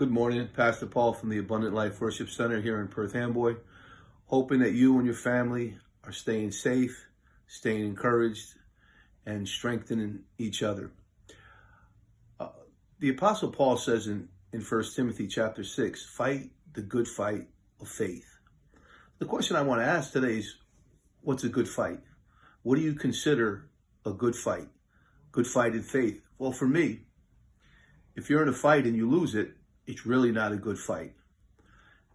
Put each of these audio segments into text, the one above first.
Good morning, Pastor Paul from the Abundant Life Worship Center here in Perth Amboy. Hoping that you and your family are staying safe, staying encouraged, and strengthening each other. The Apostle Paul says in 1 Timothy chapter 6, fight the good fight of faith. The question I want to ask today is, what's a good fight? What do you consider a good fight? Good fight in faith? Well, for me, if you're in a fight and you lose it, it's really not a good fight.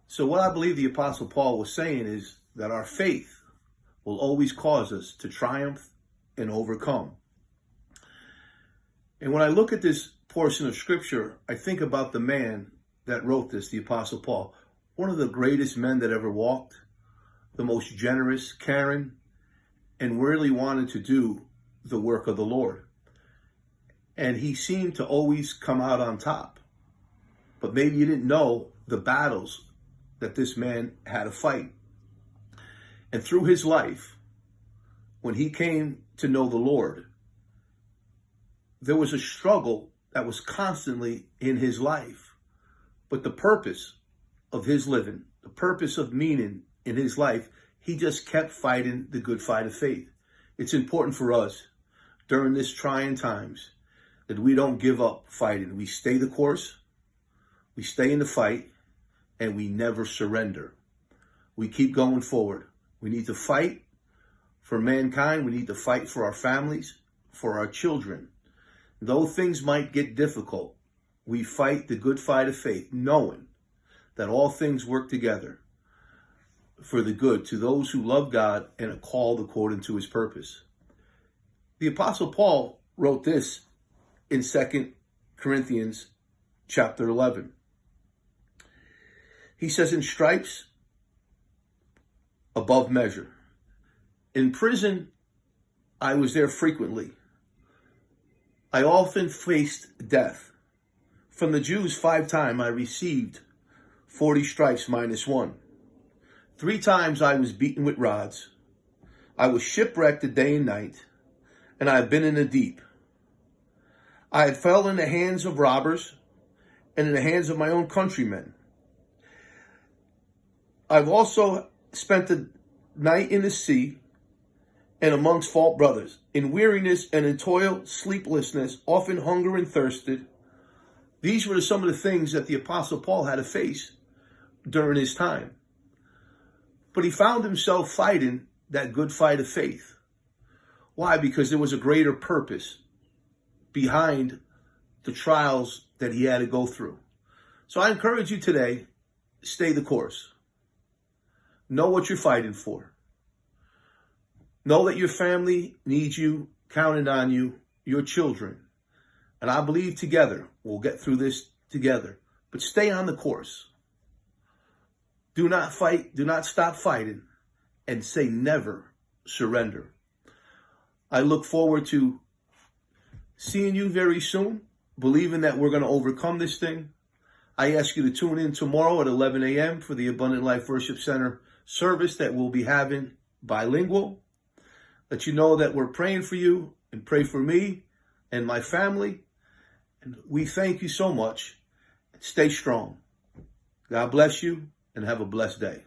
So what I believe the Apostle Paul was saying is that our faith will always cause us to triumph and overcome. And when I look at this portion of Scripture, I think about the man that wrote this, the Apostle Paul, one of the greatest men that ever walked, the most generous, caring, and really wanted to do the work of the Lord. And he seemed to always come out on top. But maybe you didn't know the battles that this man had to fight. And through his life, when he came to know the Lord, there was a struggle that was constantly in his life. But the purpose of his living, the purpose of meaning in his life, he just kept fighting the good fight of faith. It's important for us during this trying times that we don't give up fighting. We stay the course. We stay in the fight, and we never surrender. We keep going forward. We need to fight for mankind. We need to fight for our families, for our children. Though things might get difficult, we fight the good fight of faith, knowing that all things work together for the good to those who love God and are called according to his purpose. The Apostle Paul wrote this in 2 Corinthians chapter 11. He says, in stripes above measure. In prison, I was there frequently. I often faced death. From the Jews 5 times I received 40 stripes minus 1. 3 times I was beaten with rods. I was shipwrecked day and night, and I have been in the deep. I had fell in the hands of robbers and in the hands of my own countrymen. I've also spent the night in the sea and amongst false brothers, in weariness and in toil, sleeplessness, often hunger and thirsted. These were some of the things that the Apostle Paul had to face during his time. But he found himself fighting that good fight of faith. Why? Because there was a greater purpose behind the trials that he had to go through. So I encourage you today, stay the course. Know what you're fighting for. Know that your family needs you, counting on you, your children. And I believe together we'll get through this together. But stay on the course. Do not fight. Do not stop fighting. And say never surrender. I look forward to seeing you very soon, believing that we're going to overcome this thing. I ask you to tune in tomorrow at 11 a.m. for the Abundant Life Worship Center service that we'll be having bilingual. Let you know that we're praying for you and pray for me and my family. And we thank you so much. Stay strong. God bless you and have a blessed day.